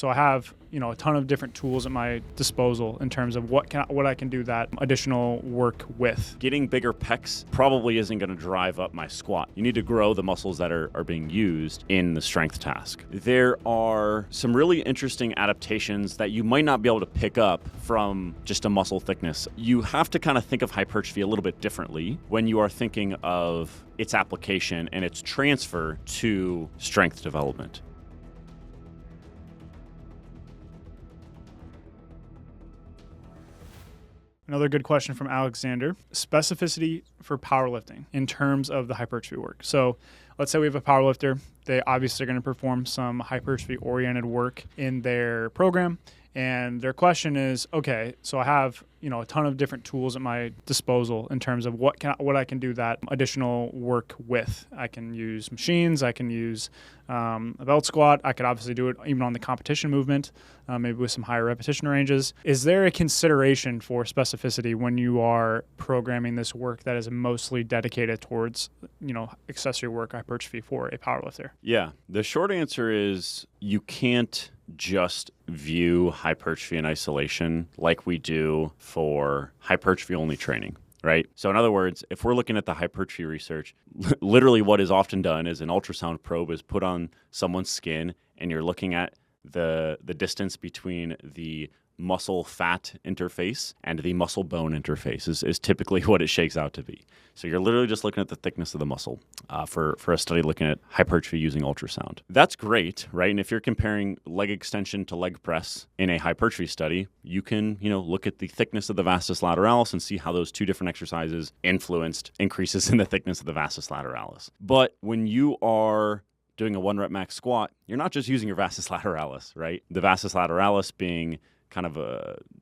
so I have, a ton of different tools at my disposal in terms of what I can do that additional work with. Getting bigger pecs probably isn't going to drive up my squat. You need to grow the muscles that are being used in the strength task. There are some really interesting adaptations that you might not be able to pick up from just a muscle thickness. You have to kind of think of hypertrophy a little bit differently when you are thinking of its application and its transfer to strength development. Another good question from Alexander. Specificity for powerlifting in terms of the hypertrophy work. So let's say we have a powerlifter. They obviously are going to perform some hypertrophy-oriented work in their program. And their question is, okay, so I have, a ton of different tools at my disposal in terms of what I can do that additional work with. I can use machines. I can use a belt squat. I could obviously do it even on the competition movement, maybe with some higher repetition ranges. Is there a consideration for specificity when you are programming this work that is mostly dedicated towards, accessory work hypertrophy for a powerlifter? Yeah, the short answer is you can't just view hypertrophy in isolation like we do for hypertrophy-only training, right? So in other words, if we're looking at the hypertrophy research, literally what is often done is an ultrasound probe is put on someone's skin and you're looking at the distance between the muscle-fat interface and the muscle-bone interface is typically what it shakes out to be. So you're literally just looking at the thickness of the muscle for a study looking at hypertrophy using ultrasound. That's great, right? And if you're comparing leg extension to leg press in a hypertrophy study, you can, look at the thickness of the vastus lateralis and see how those two different exercises influenced increases in the thickness of the vastus lateralis. But when you are doing a 1 rep max squat, you're not just using your vastus lateralis, right? The vastus lateralis being kind of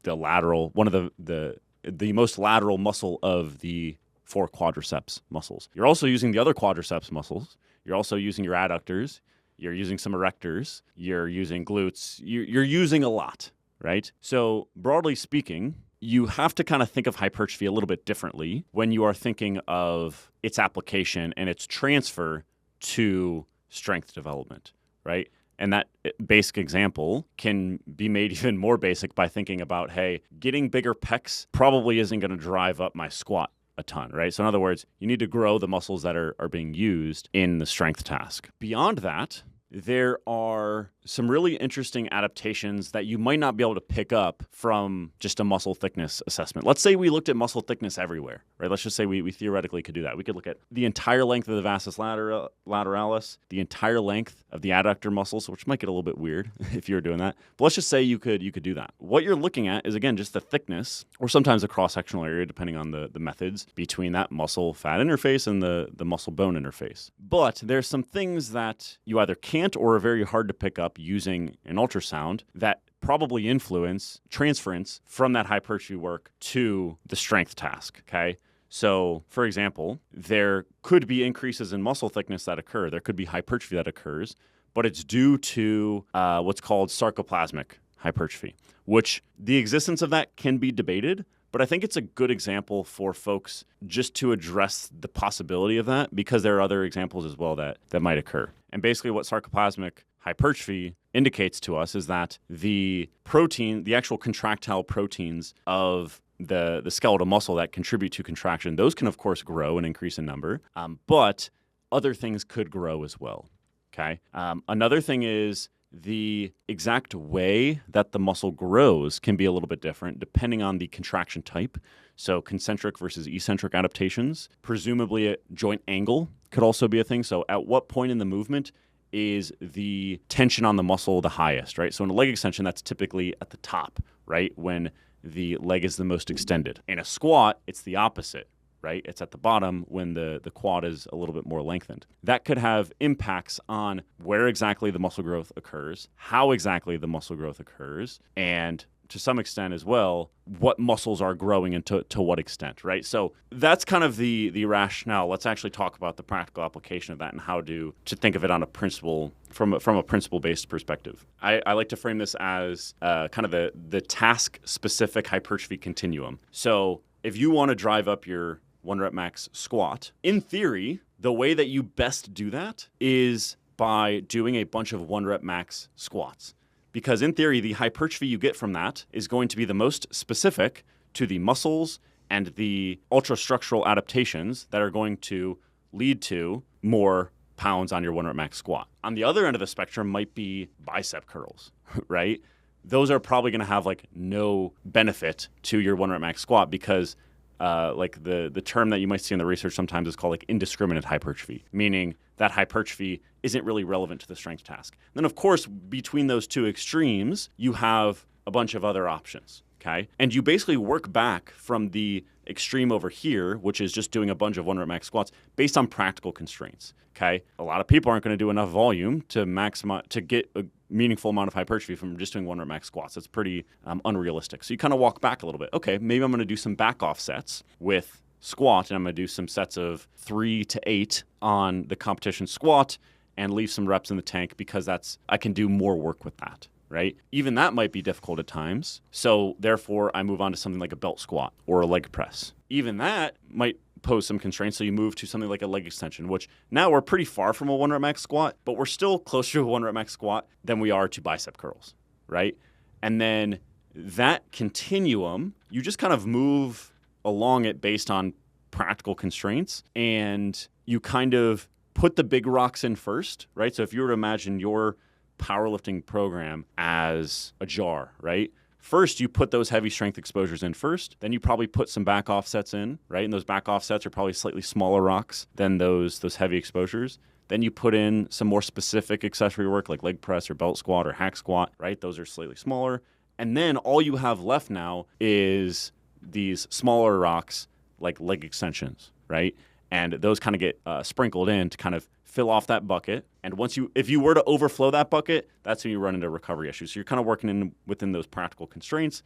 the lateral, one of the most lateral muscle of the 4 quadriceps muscles. You're also using the other quadriceps muscles. You're also using your adductors. You're using some erectors. You're using glutes. You're using a lot, right? So broadly speaking, you have to kind of think of hypertrophy a little bit differently when you are thinking of its application and its transfer to strength development, right? And that basic example can be made even more basic by thinking about, hey, getting bigger pecs probably isn't going to drive up my squat a ton, right? So in other words, you need to grow the muscles that are being used in the strength task. Beyond that, there are some really interesting adaptations that you might not be able to pick up from just a muscle thickness assessment. Let's say we looked at muscle thickness everywhere, right? Let's just say we theoretically could do that. We could look at the entire length of the vastus lateralis, the entire length of the adductor muscles, which might get a little bit weird if you were doing that. But let's just say you could do that. What you're looking at is, again, just the thickness, or sometimes the cross-sectional area, depending on the methods, between that muscle-fat interface and the muscle-bone interface. But there's some things that you either can't or are very hard to pick up using an ultrasound that probably influence transference from that hypertrophy work to the strength task, okay? So, for example, there could be increases in muscle thickness that occur. There could be hypertrophy that occurs, but it's due to what's called sarcoplasmic hypertrophy, which the existence of that can be debated, but I think it's a good example for folks just to address the possibility of that, because there are other examples as well that might occur. And basically what sarcoplasmic hypertrophy indicates to us is that the protein, the actual contractile proteins of the skeletal muscle that contribute to contraction, those can of course grow and increase in number, but other things could grow as well, okay? Another thing is the exact way that the muscle grows can be a little bit different depending on the contraction type. So concentric versus eccentric adaptations. Presumably a joint angle could also be a thing. So at what point in the movement is the tension on the muscle the highest, right? So in a leg extension, that's typically at the top, right? When the leg is the most extended. In a squat, it's the opposite, right? It's at the bottom when the quad is a little bit more lengthened. That could have impacts on where exactly the muscle growth occurs, how exactly the muscle growth occurs, and to some extent as well, what muscles are growing and to what extent, right? So that's kind of the rationale. Let's actually talk about the practical application of that and how to think of it on a principle, from a principle-based perspective. I like to frame this as kind of the task-specific hypertrophy continuum. So if you want to drive up your 1 rep max squat, in theory, the way that you best do that is by doing a bunch of 1 rep max squats. because in theory, the hypertrophy you get from that is going to be the most specific to the muscles and the ultrastructural adaptations that are going to lead to more pounds on your 1 rep max squat. On the other end of the spectrum might be bicep curls, right? Those are probably going to have like no benefit to your 1 rep max squat because like the term that you might see in the research sometimes is called like indiscriminate hypertrophy, meaning that hypertrophy isn't really relevant to the strength task. Then of course, between those two extremes, you have a bunch of other options, okay? And you basically work back from the extreme over here, which is just doing a bunch of 1 rep max squats based on practical constraints, okay? A lot of people aren't going to do enough volume to maximize, to get a meaningful amount of hypertrophy from just doing 1 rep max squats. That's pretty unrealistic. So you kind of walk back a little bit. Okay, maybe I'm going to do some back off sets with squat, and I'm going to do some sets of 3 to 8 on the competition squat and leave some reps in the tank because I can do more work with that, right? Even that might be difficult at times. So therefore, I move on to something like a belt squat or a leg press. Even that might pose some constraints, so you move to something like a leg extension, which now we're pretty far from a 1 rep max squat, but we're still closer to a 1 rep max squat than we are to bicep curls, right? And then that continuum, you just kind of move along it based on practical constraints, and you kind of put the big rocks in first, right? So if you were to imagine your powerlifting program as a jar, right? First, you put those heavy strength exposures in first. Then you probably put some back offsets in, right? And those back offsets are probably slightly smaller rocks than those heavy exposures. Then you put in some more specific accessory work like leg press or belt squat or hack squat, right? Those are slightly smaller. And then all you have left now is these smaller rocks like leg extensions, right? And those kind of get sprinkled in to kind of fill off that bucket. And if you were to overflow that bucket, that's when you run into recovery issues. So you're kind of working within those practical constraints,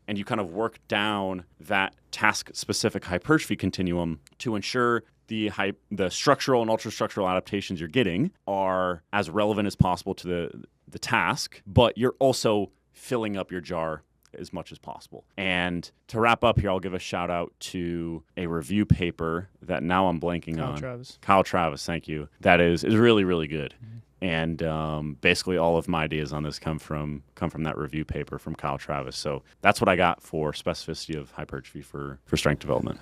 and you kind of work down that task-specific hypertrophy continuum to ensure the structural and ultrastructural adaptations you're getting are as relevant as possible to the task, but you're also filling up your jar as much as possible. And to wrap up here, I'll give a shout out to a review paper that now I'm blanking on. Kyle Travis, thank you. That is really, really good. Mm-hmm. And basically all of my ideas on this come from that review paper from Kyle Travis. So that's what I got for specificity of hypertrophy for strength development.